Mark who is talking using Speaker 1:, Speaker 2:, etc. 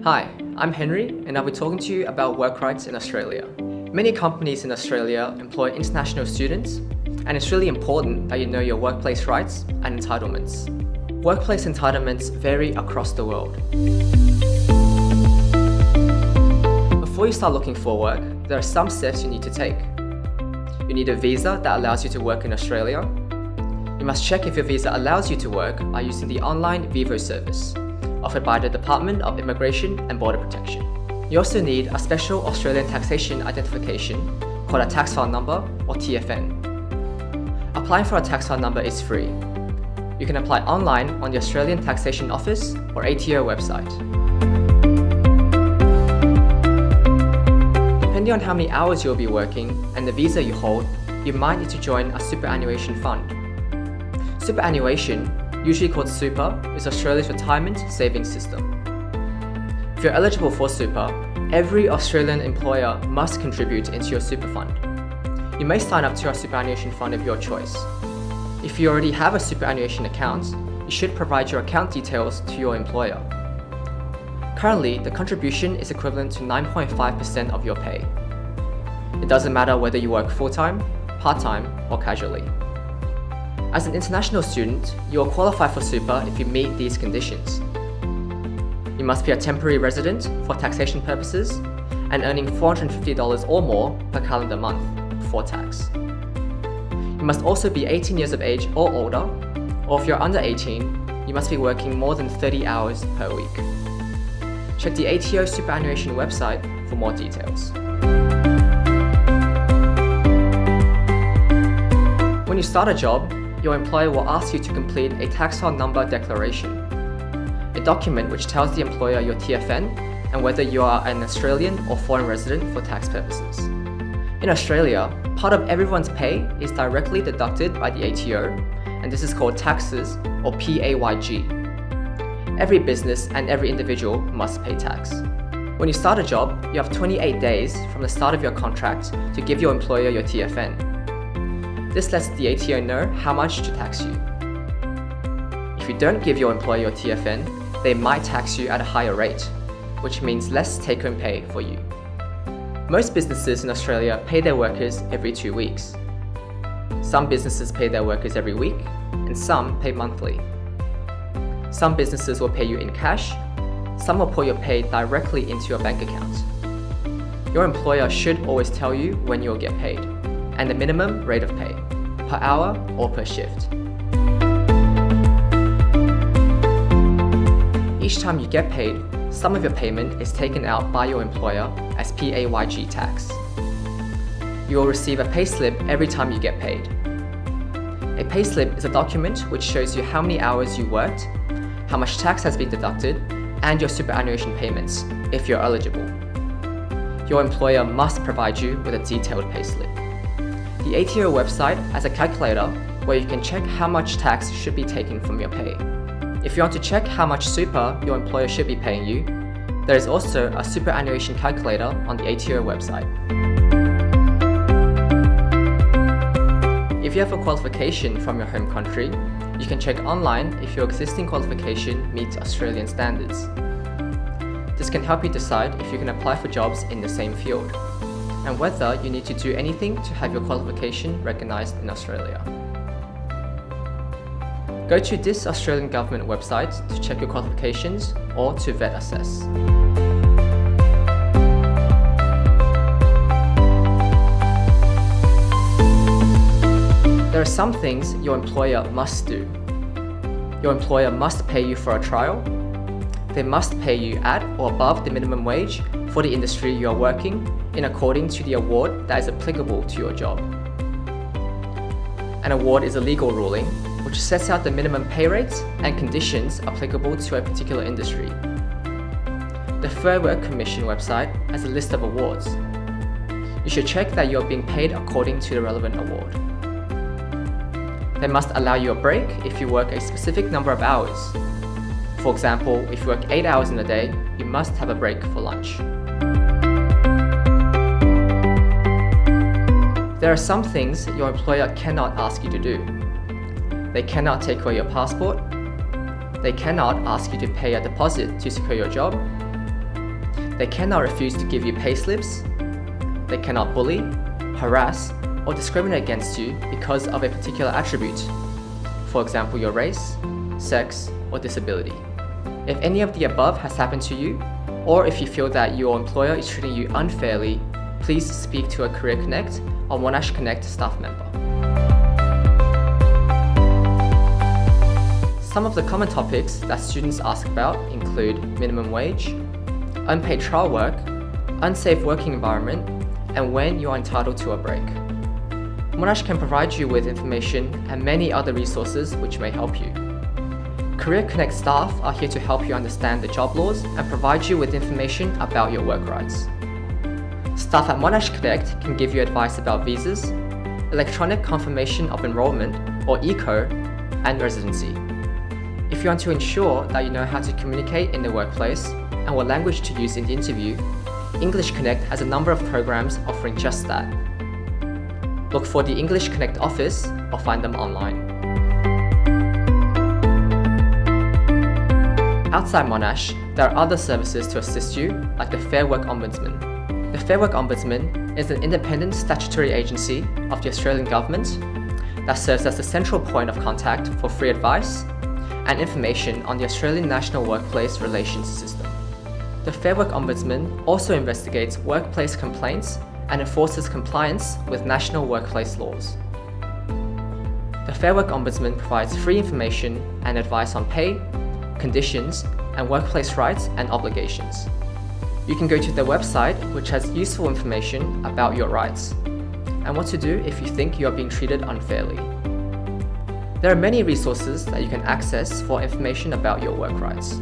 Speaker 1: Hi, I'm Henry and I'll be talking to you about work rights in Australia. Many companies in Australia employ international students, and it's really important that you know your workplace rights and entitlements. Workplace entitlements vary across the world. Before you start looking for work, there are some steps you need to take. You need a visa that allows you to work in Australia. You must check if your visa allows you to work by using the online Vivo service, offered by the Department of Immigration and Border Protection. You also need a special Australian taxation identification called a tax file number or TFN. Applying for a tax file number is free. You can apply online on the Australian Taxation Office or ATO website. Depending on how many hours you'll be working and the visa you hold, you might need to join a superannuation fund. Superannuation, usually called super, is Australia's retirement savings system. If you're eligible for super, every Australian employer must contribute into your super fund. You may sign up to a superannuation fund of your choice. If you already have a superannuation account, you should provide your account details to your employer. Currently, the contribution is equivalent to 9.5% of your pay. It doesn't matter whether you work full-time, part-time, or casually. As an international student, you will qualify for super if you meet these conditions. You must be a temporary resident for taxation purposes and earning $450 or more per calendar month before tax. You must also be 18 years of age or older, or if you're under 18, you must be working more than 30 hours per week. Check the ATO superannuation website for more details. When you start a job, your employer will ask you to complete a tax file number declaration, a document which tells the employer your TFN and whether you are an Australian or foreign resident for tax purposes. In Australia, part of everyone's pay is directly deducted by the ATO, and this is called taxes or PAYG. Every business and every individual must pay tax. When you start a job, you have 28 days from the start of your contract to give your employer your TFN. This lets the ATO know how much to tax you. If you don't give your employer your TFN, they might tax you at a higher rate, which means less take-home pay for you. Most businesses in Australia pay their workers every 2 weeks. Some businesses pay their workers every week, and some pay monthly. Some businesses will pay you in cash, some will put your pay directly into your bank account. Your employer should always tell you when you'll get paid, and the minimum rate of pay, per hour or per shift. Each time you get paid, some of your payment is taken out by your employer as PAYG tax. You will receive a payslip every time you get paid. A payslip is a document which shows you how many hours you worked, how much tax has been deducted, and your superannuation payments, if you're eligible. Your employer must provide you with a detailed payslip. The ATO website has a calculator where you can check how much tax should be taken from your pay. If you want to check how much super your employer should be paying you, there is also a superannuation calculator on the ATO website. If you have a qualification from your home country, you can check online if your existing qualification meets Australian standards. This can help you decide if you can apply for jobs in the same field, and whether you need to do anything to have your qualification recognised in Australia. Go to this Australian government website to check your qualifications or to vet assess. There are some things your employer must do. Your employer must pay you for a trial. They must pay you at or above the minimum wage for the industry you are working in accordance to the award that is applicable to your job. An award is a legal ruling which sets out the minimum pay rates and conditions applicable to a particular industry. The Fair Work Commission website has a list of awards. You should check that you are being paid according to the relevant award. They must allow you a break if you work a specific number of hours. For example, if you work 8 hours in a day, you must have a break for lunch. There are some things your employer cannot ask you to do. They cannot take away your passport. They cannot ask you to pay a deposit to secure your job. They cannot refuse to give you payslips. They cannot bully, harass, or discriminate against you because of a particular attribute, for example your race, sex, or disability. If any of the above has happened to you, or if you feel that your employer is treating you unfairly, please speak to a Career Connect or Monash Connect staff member. Some of the common topics that students ask about include minimum wage, unpaid trial work, unsafe working environment, and when you are entitled to a break. Monash can provide you with information and many other resources which may help you. Career Connect staff are here to help you understand the job laws and provide you with information about your work rights. Staff at Monash Connect can give you advice about visas, electronic confirmation of enrollment or ECO, and residency. If you want to ensure that you know how to communicate in the workplace and what language to use in the interview, English Connect has a number of programs offering just that. Look for the English Connect office or find them online. Outside Monash, there are other services to assist you, like the Fair Work Ombudsman. The Fair Work Ombudsman is an independent statutory agency of the Australian Government that serves as the central point of contact for free advice and information on the Australian National Workplace Relations System. The Fair Work Ombudsman also investigates workplace complaints and enforces compliance with national workplace laws. The Fair Work Ombudsman provides free information and advice on pay, conditions, and workplace rights and obligations. You can go to their website, which has useful information about your rights and what to do if you think you are being treated unfairly. There are many resources that you can access for information about your work rights.